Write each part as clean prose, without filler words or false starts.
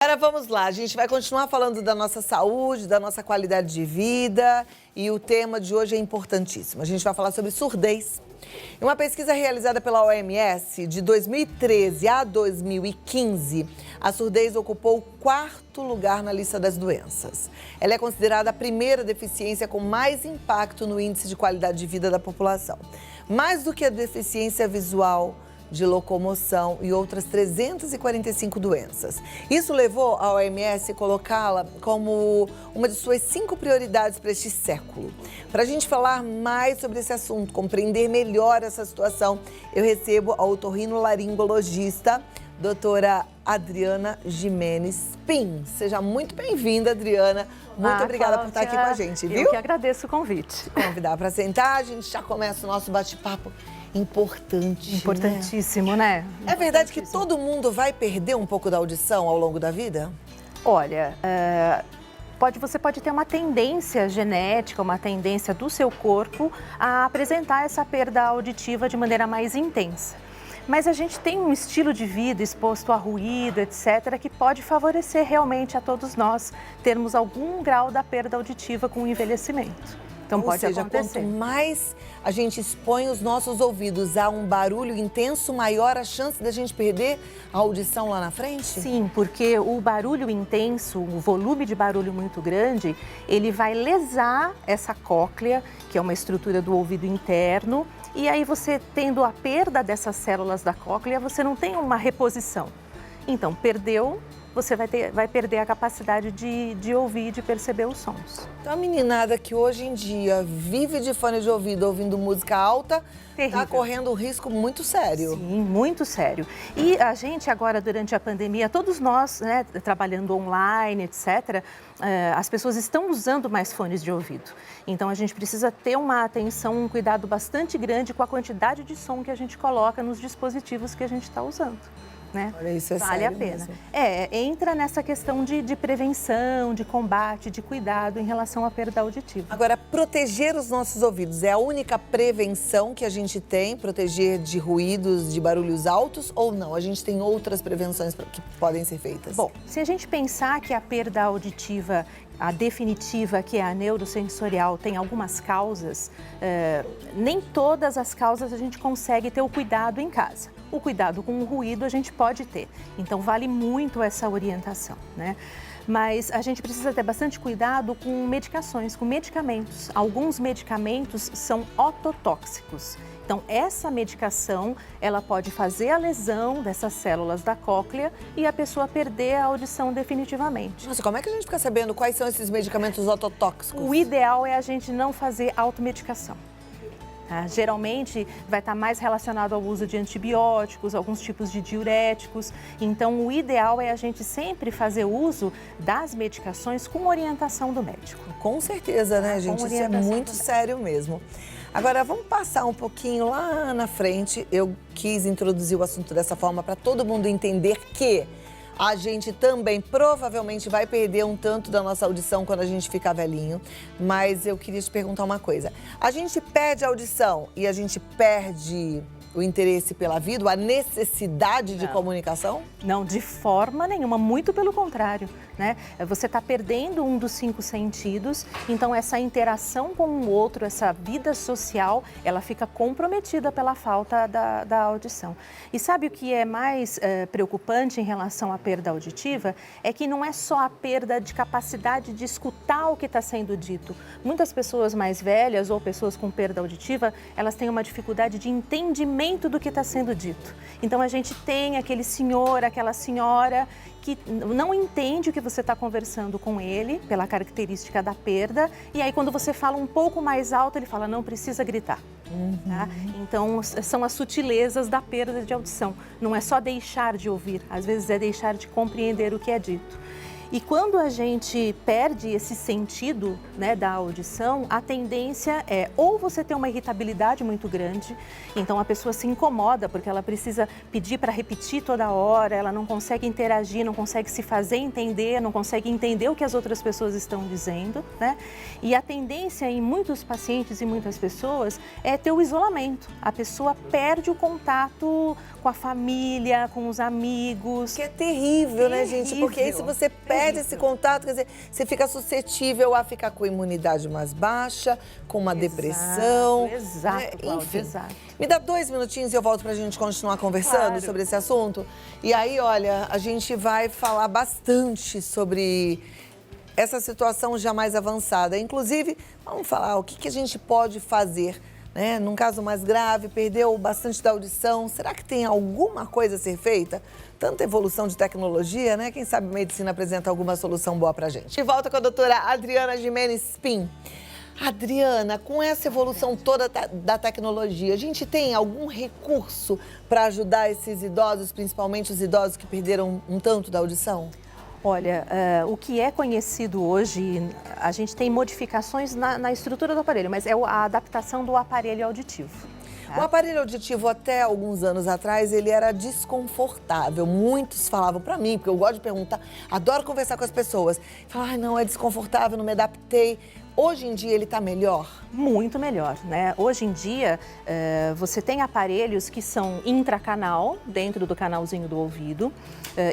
Agora vamos lá, a gente vai continuar falando da nossa saúde, da nossa qualidade de vida e o tema de hoje é importantíssimo. A gente vai falar sobre surdez. Em uma pesquisa realizada pela OMS, de 2013 a 2015, a surdez ocupou o 4º lugar na lista das doenças. Ela é considerada a primeira deficiência com mais impacto no índice de qualidade de vida da população. Mais do que a deficiência visual, de locomoção e outras 345 doenças. Isso levou a OMS a colocá-la como uma de suas 5 prioridades para este século. Para a gente falar mais sobre esse assunto, compreender melhor essa situação, eu recebo a otorrinolaringologista, doutora Adriana Jimenez Pim. Seja muito bem-vinda, Adriana. Muito obrigada por estar aqui com a gente, viu? Eu que agradeço o convite. Convidar para sentar, a gente já começa o nosso bate-papo. Importantíssimo, né? É verdade que todo mundo vai perder um pouco da audição ao longo da vida? Olha, você pode ter uma tendência genética, uma tendência do seu corpo a apresentar essa perda auditiva de maneira mais intensa. Mas a gente tem um estilo de vida exposto a ruído, etc., que pode favorecer realmente a todos nós termos algum grau da perda auditiva com o envelhecimento. Então pode acontecer. Quanto mais a gente expõe os nossos ouvidos a um barulho intenso, maior a chance da gente perder a audição lá na frente? Sim, porque o barulho intenso, o volume de barulho muito grande, ele vai lesar essa cóclea, que é uma estrutura do ouvido interno, e aí você tendo a perda dessas células da cóclea, você não tem uma reposição. Então, perdeu, você vai perder a capacidade de ouvir, de perceber os sons. Então, a meninada que hoje em dia vive de fone de ouvido, ouvindo música alta, está correndo um risco muito sério. Sim, muito sério. E a gente agora, durante a pandemia, todos nós, né, trabalhando online, etc., as pessoas estão usando mais fones de ouvido. Então, a gente precisa ter uma atenção, um cuidado bastante grande com a quantidade de som que a gente coloca nos dispositivos que a gente está usando. Né? Olha, isso é vale sério a pena. Mesmo. Entra nessa questão de prevenção, de combate, de cuidado em relação à perda auditiva. Agora, proteger os nossos ouvidos é a única prevenção que a gente tem? Proteger de ruídos, de barulhos altos ou não? A gente tem outras prevenções que podem ser feitas? Bom, se a gente pensar que a perda auditiva, a definitiva, que é a neurosensorial, tem algumas causas, nem todas as causas a gente consegue ter o cuidado em casa. O cuidado com o ruído a gente pode ter, então vale muito essa orientação, né? Mas a gente precisa ter bastante cuidado com medicações, com medicamentos. Alguns medicamentos são ototóxicos. Então, essa medicação, ela pode fazer a lesão dessas células da cóclea e a pessoa perder a audição definitivamente. Nossa, como é que a gente fica sabendo quais são esses medicamentos ototóxicos? O ideal é a gente não fazer automedicação. Geralmente vai estar mais relacionado ao uso de antibióticos, alguns tipos de diuréticos. Então, o ideal é a gente sempre fazer uso das medicações com orientação do médico. Com certeza, né, gente? Isso é muito sério mesmo. Agora, vamos passar um pouquinho lá na frente. Eu quis introduzir o assunto dessa forma para todo mundo entender que a gente também provavelmente vai perder um tanto da nossa audição quando a gente ficar velhinho. Mas eu queria te perguntar uma coisa. A gente perde a audição e a gente perde o interesse pela vida, a necessidade de comunicação? Não, de forma nenhuma, muito pelo contrário, né? Você está perdendo um dos 5 sentidos, então essa interação com o outro, essa vida social, ela fica comprometida pela falta da audição. E sabe o que é mais preocupante em relação à perda auditiva? É que não é só a perda de capacidade de escutar o que está sendo dito. Muitas pessoas mais velhas ou pessoas com perda auditiva, elas têm uma dificuldade de entendimento do que está sendo dito. Então, a gente tem aquele senhor, aquela senhora que não entende o que você está conversando com ele, pela característica da perda, e aí quando você fala um pouco mais alto, ele fala, não precisa gritar. Tá? Então, são as sutilezas da perda de audição. Não é só deixar de ouvir, às vezes é deixar de compreender o que é dito. E quando a gente perde esse sentido, né, da audição, a tendência é ou você ter uma irritabilidade muito grande, então a pessoa se incomoda porque ela precisa pedir para repetir toda hora, ela não consegue interagir, não consegue se fazer entender, não consegue entender o que as outras pessoas estão dizendo, né? E a tendência em muitos pacientes e muitas pessoas é ter o isolamento. A pessoa perde o contato com a família, com os amigos. Que é terrível, né, gente? Porque aí se você perde esse contato, quer dizer, você fica suscetível a ficar com a imunidade mais baixa, com uma depressão. Exato, Cláudia, enfim. exato. Me dá 2 minutinhos e eu volto pra gente continuar conversando sobre esse assunto. E aí, olha, a gente vai falar bastante sobre essa situação já mais avançada. Inclusive, vamos falar o que a gente pode fazer, né? Num caso mais grave, perdeu bastante da audição. Será que tem alguma coisa a ser feita? Tanta evolução de tecnologia, né? Quem sabe a medicina apresenta alguma solução boa pra gente. De volta com a doutora Adriana Gimenez Spin. Adriana, com essa evolução toda da tecnologia, a gente tem algum recurso para ajudar esses idosos, principalmente os idosos que perderam um tanto da audição? Olha, o que é conhecido hoje, a gente tem modificações na estrutura do aparelho, mas é a adaptação do aparelho auditivo. O aparelho auditivo, até alguns anos atrás, ele era desconfortável. Muitos falavam para mim, porque eu gosto de perguntar, adoro conversar com as pessoas. Falar, não, é desconfortável, não me adaptei. Hoje em dia ele está melhor? Muito melhor, né? Hoje em dia, você tem aparelhos que são intracanal, dentro do canalzinho do ouvido.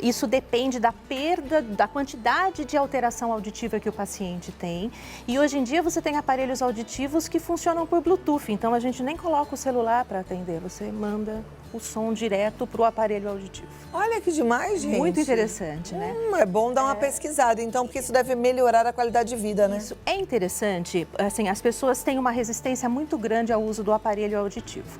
Isso depende da perda, da quantidade de alteração auditiva que o paciente tem. E hoje em dia você tem aparelhos auditivos que funcionam por Bluetooth, então a gente nem coloca o celular para atender, você manda o som direto para o aparelho auditivo. Olha que demais, gente. Muito interessante, né? É bom dar uma pesquisada, então, porque isso deve melhorar a qualidade de vida, né? Isso é interessante, assim, as pessoas têm uma resistência muito grande ao uso do aparelho auditivo.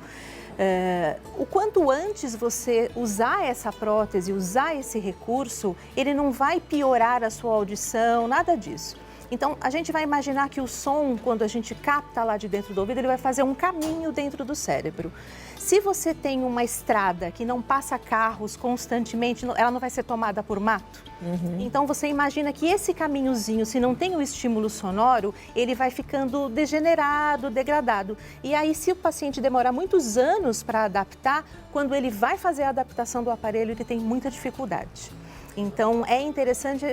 O quanto antes você usar essa prótese, usar esse recurso, ele não vai piorar a sua audição, nada disso. Então, a gente vai imaginar que o som, quando a gente capta lá de dentro do ouvido, ele vai fazer um caminho dentro do cérebro. Se você tem uma estrada que não passa carros constantemente, ela não vai ser tomada por mato. Então, você imagina que esse caminhozinho, se não tem o estímulo sonoro, ele vai ficando degenerado, degradado. E aí, se o paciente demorar muitos anos para adaptar, quando ele vai fazer a adaptação do aparelho, ele tem muita dificuldade. Então, é interessante,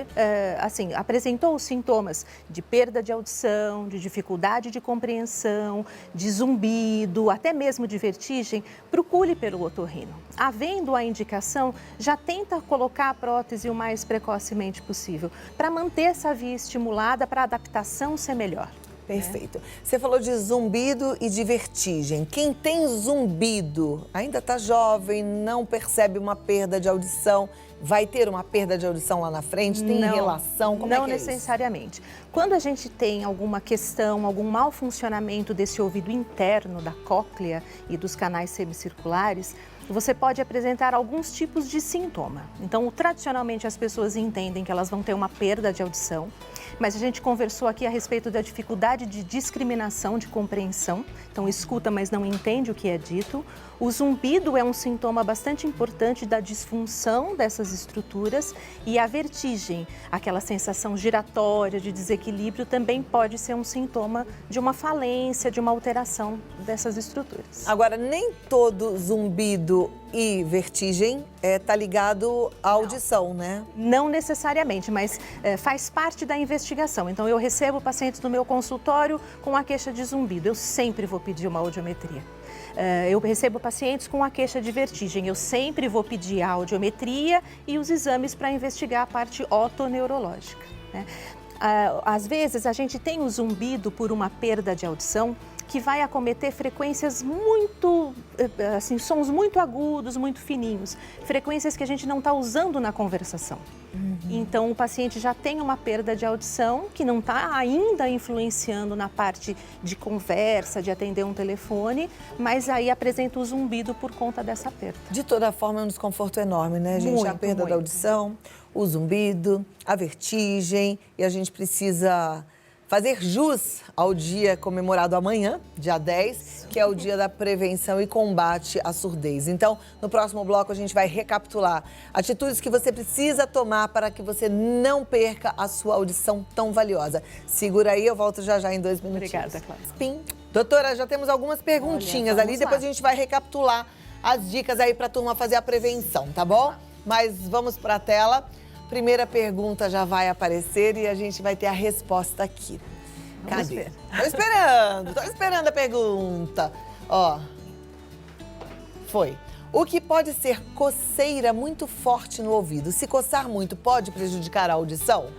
assim, apresentou os sintomas de perda de audição, de dificuldade de compreensão, de zumbido, até mesmo de vertigem, procure pelo otorrino. Havendo a indicação, já tenta colocar a prótese o mais precocemente possível, para manter essa via estimulada, para a adaptação ser melhor. Perfeito. Você falou de zumbido e de vertigem. Quem tem zumbido, ainda está jovem, não percebe uma perda de audição, vai ter uma perda de audição lá na frente? Tem relação? Como não é que é necessariamente. Quando a gente tem alguma questão, algum mau funcionamento desse ouvido interno, da cóclea e dos canais semicirculares, você pode apresentar alguns tipos de sintoma. Então, tradicionalmente, as pessoas entendem que elas vão ter uma perda de audição, mas a gente conversou aqui a respeito da dificuldade de discriminação, de compreensão. Então, escuta, mas não entende o que é dito. O zumbido é um sintoma bastante importante da disfunção dessas estruturas e a vertigem, aquela sensação giratória de desequilíbrio, também pode ser um sintoma de uma falência, de uma alteração dessas estruturas. Agora, nem todo zumbido e vertigem está ligado à audição, né? Não necessariamente, mas faz parte da investigação. Então, eu recebo pacientes no meu consultório com a queixa de zumbido. Eu sempre vou pedir uma audiometria. Eu recebo pacientes com a queixa de vertigem. Eu sempre vou pedir a audiometria e os exames para investigar a parte otoneurológica, né? Às vezes, a gente tem o zumbido por uma perda de audição que vai acometer frequências muito, assim, sons muito agudos, muito fininhos, frequências que a gente não está usando na conversação. Então, o paciente já tem uma perda de audição que não está ainda influenciando na parte de conversa, de atender um telefone, mas aí apresenta o zumbido por conta dessa perda. De toda forma, é um desconforto enorme, né, gente? Muito, a perda muito. da audição, o zumbido, a vertigem, e a gente precisa fazer jus ao dia comemorado amanhã, dia 10, que é o dia da prevenção e combate à surdez. Então, no próximo bloco, a gente vai recapitular atitudes que você precisa tomar para que você não perca a sua audição tão valiosa. Segura aí, eu volto já em 2 minutinhos. Obrigada, Cláudia. Spin. Doutora, já temos algumas perguntinhas ali, depois a gente vai recapitular as dicas aí para a turma fazer a prevenção, tá bom? Mas vamos para a tela. Primeira pergunta já vai aparecer e a gente vai ter a resposta aqui. Cadê? Tô esperando a pergunta. Ó, foi. O que pode ser coceira muito forte no ouvido? Se coçar muito, pode prejudicar a audição?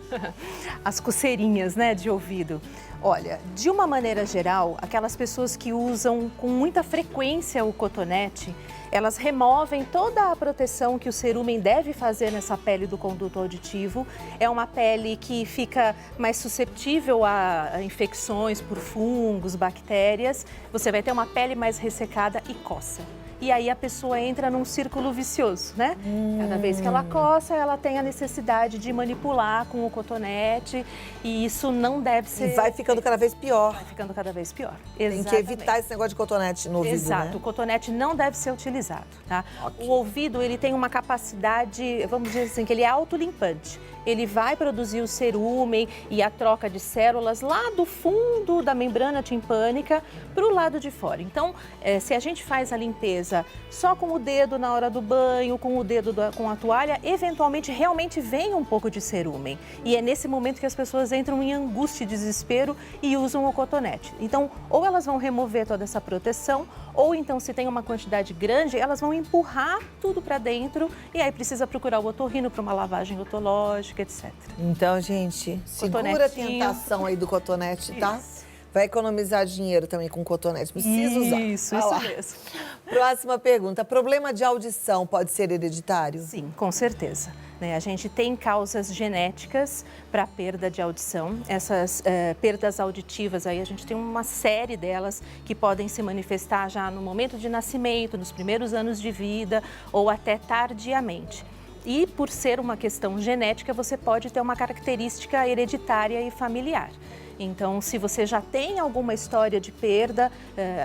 As coceirinhas, né, de ouvido. Olha, de uma maneira geral, aquelas pessoas que usam com muita frequência o cotonete, elas removem toda a proteção que o cerúmen deve fazer nessa pele do conduto auditivo. É uma pele que fica mais suscetível a infecções por fungos, bactérias. Você vai ter uma pele mais ressecada e coça. E aí a pessoa entra num círculo vicioso, né? Cada vez que ela coça, ela tem a necessidade de manipular com o cotonete e isso não deve ser... E vai ficando cada vez pior. Vai ficando cada vez pior. Tem que evitar esse negócio de cotonete no ouvido, Exato, né? O cotonete não deve ser utilizado, tá? Okay. O ouvido, ele tem uma capacidade, vamos dizer assim, que ele é autolimpante. Ele vai produzir o cerúmen e a troca de células lá do fundo da membrana timpânica para o lado de fora. Então, se a gente faz a limpeza só com o dedo na hora do banho, com o dedo com a toalha, eventualmente realmente vem um pouco de cerúmen. E é nesse momento que as pessoas entram em angústia e desespero e usam o cotonete. Então, ou elas vão remover toda essa proteção, ou então, se tem uma quantidade grande, elas vão empurrar tudo para dentro e aí precisa procurar o otorrino para uma lavagem otológica, etc. Então, gente, segura a tentação aí do cotonete, tá? Isso. Vai economizar dinheiro também com cotonete. Precisa usar. Isso mesmo. Próxima pergunta. Problema de audição pode ser hereditário? Sim, com certeza. A gente tem causas genéticas para perda de audição. Essas perdas auditivas, aí a gente tem uma série delas que podem se manifestar já no momento de nascimento, nos primeiros anos de vida ou até tardiamente. E por ser uma questão genética, você pode ter uma característica hereditária e familiar. Então, se você já tem alguma história de perda,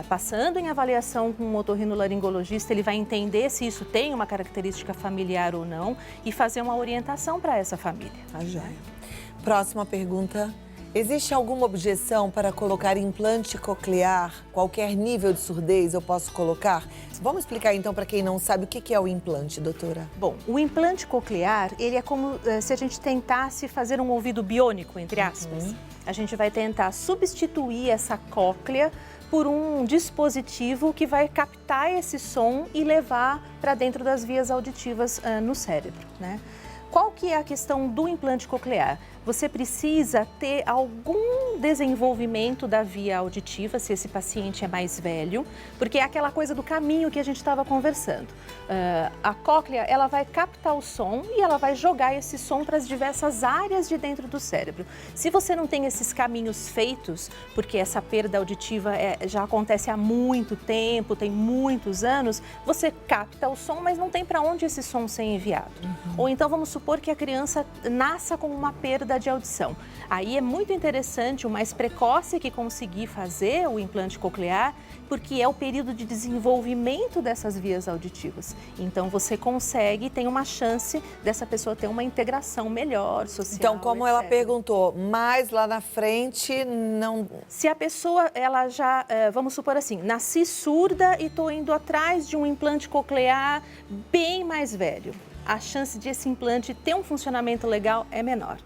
passando em avaliação com um otorrinolaringologista, ele vai entender se isso tem uma característica familiar ou não e fazer uma orientação para essa família. Tá joia. Próxima pergunta. Existe alguma objeção para colocar implante coclear? Qualquer nível de surdez eu posso colocar? Vamos explicar então para quem não sabe o que é o implante, doutora? Bom, o implante coclear, ele é como se a gente tentasse fazer um ouvido biônico, entre aspas. A gente vai tentar substituir essa cóclea por um dispositivo que vai captar esse som e levar para dentro das vias auditivas no cérebro, né? Qual que é a questão do implante coclear? Você precisa ter algum desenvolvimento da via auditiva, se esse paciente é mais velho, porque é aquela coisa do caminho que a gente estava conversando. A cóclea, ela vai captar o som e ela vai jogar esse som para as diversas áreas de dentro do cérebro. Se você não tem esses caminhos feitos, porque essa perda auditiva já acontece há muito tempo, tem muitos anos, você capta o som, mas não tem para onde esse som ser enviado. Ou então vamos supor que a criança nasça com uma perda de audição. Aí é muito interessante, o mais precoce que conseguir fazer o implante coclear, porque é o período de desenvolvimento dessas vias auditivas. Então você consegue, tem uma chance dessa pessoa ter uma integração melhor, social, Então, como etc. ela perguntou, mais lá na frente não... Se a pessoa, ela já, vamos supor assim, nasci surda e estou indo atrás de um implante coclear bem mais velho, a chance de esse implante ter um funcionamento legal é menor.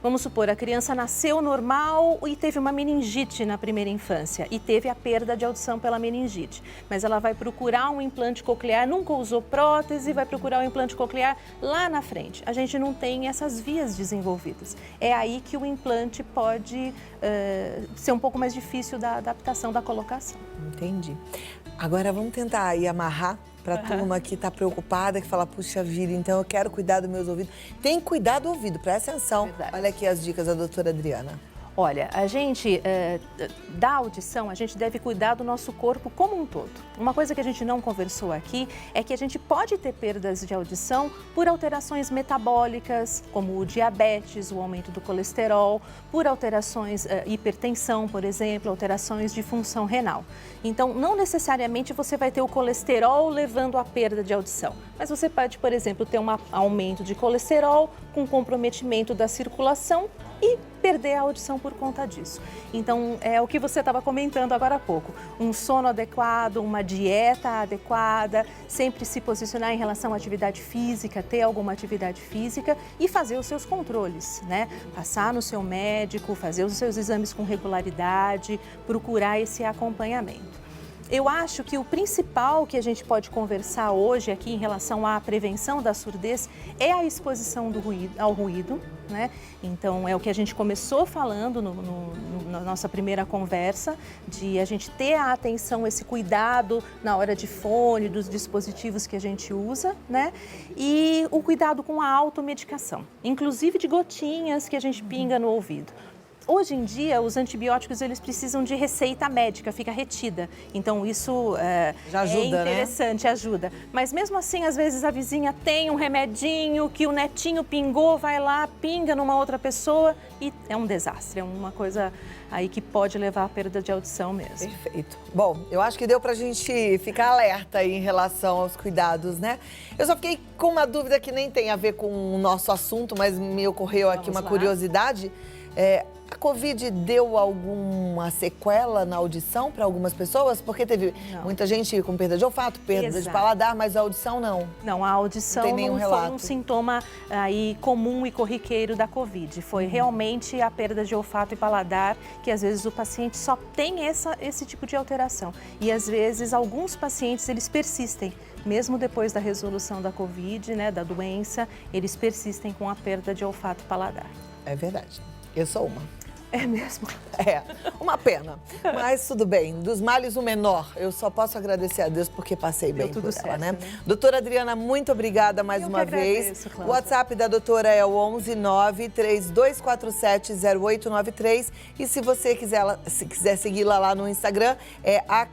Vamos supor, a criança nasceu normal e teve uma meningite na primeira infância e teve a perda de audição pela meningite. Mas ela vai procurar um implante coclear, nunca usou prótese, vai procurar um implante coclear lá na frente. A gente não tem essas vias desenvolvidas. É aí que o implante pode ser um pouco mais difícil da adaptação, da colocação. Entendi. Agora vamos tentar aí amarrar para a turma que está preocupada, que fala, puxa vida, então eu quero cuidar dos meus ouvidos. Tem que cuidar do ouvido, presta atenção. Verdade. Olha aqui as dicas da doutora Adriana. Olha, a gente, da audição, a gente deve cuidar do nosso corpo como um todo. Uma coisa que a gente não conversou aqui é que a gente pode ter perdas de audição por alterações metabólicas, como o diabetes, o aumento do colesterol, por alterações, hipertensão, por exemplo, alterações de função renal. Então, não necessariamente você vai ter o colesterol levando à perda de audição, mas você pode, por exemplo, ter um aumento de colesterol com comprometimento da circulação e perder a audição por conta disso. Então, é o que você estava comentando agora há pouco. Um sono adequado, uma dieta adequada, sempre se posicionar em relação à atividade física, ter alguma atividade física e fazer os seus controles, né? Passar no seu médico, fazer os seus exames com regularidade, procurar esse acompanhamento. Eu acho que o principal que a gente pode conversar hoje aqui em relação à prevenção da surdez é a exposição ao ruído, né? Então, é o que a gente começou falando na nossa primeira conversa, de a gente ter a atenção, esse cuidado na hora de fone, dos dispositivos que a gente usa, né? E o cuidado com a automedicação, inclusive de gotinhas que a gente pinga no ouvido. Hoje em dia, os antibióticos, eles precisam de receita médica, fica retida. Então, isso já ajuda, é interessante, né? Ajuda. Mas mesmo assim, às vezes a vizinha tem um remedinho que o netinho pingou, vai lá, pinga numa outra pessoa e é um desastre. É uma coisa aí que pode levar à perda de audição mesmo. Perfeito. Bom, eu acho que deu pra gente ficar alerta aí em relação aos cuidados, né? Eu só fiquei com uma dúvida que nem tem a ver com o nosso assunto, mas me ocorreu aqui uma curiosidade. A Covid deu alguma sequela na audição para algumas pessoas? Porque teve muita gente com perda de olfato, perda de paladar, mas a audição não. Não, a audição não foi um sintoma aí comum e corriqueiro da Covid. Foi realmente a perda de olfato e paladar, que às vezes o paciente só tem esse tipo de alteração. E às vezes alguns pacientes, eles persistem. Mesmo depois da resolução da Covid, né, da doença, eles persistem com a perda de olfato e paladar. É verdade. Eu sou uma. É mesmo? É, uma pena. Mas tudo bem, dos males o menor. Eu só posso agradecer a Deus porque passei bem por ela, né? Doutora Adriana, muito obrigada mais uma vez. O WhatsApp da doutora é o 11932470893. E se você quiser segui-la lá no Instagram, é a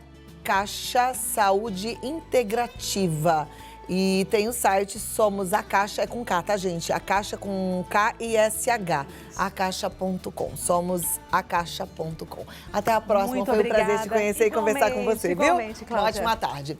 Caixa Saúde Integrativa. E tem o site Somos a Caixa, é com K, tá, gente? A Caixa com K e SH, acaixa.com, somosacaixa.com. Até a próxima, foi um prazer te conhecer e conversar com você, viu? Igualmente, Cláudia. Uma ótima tarde.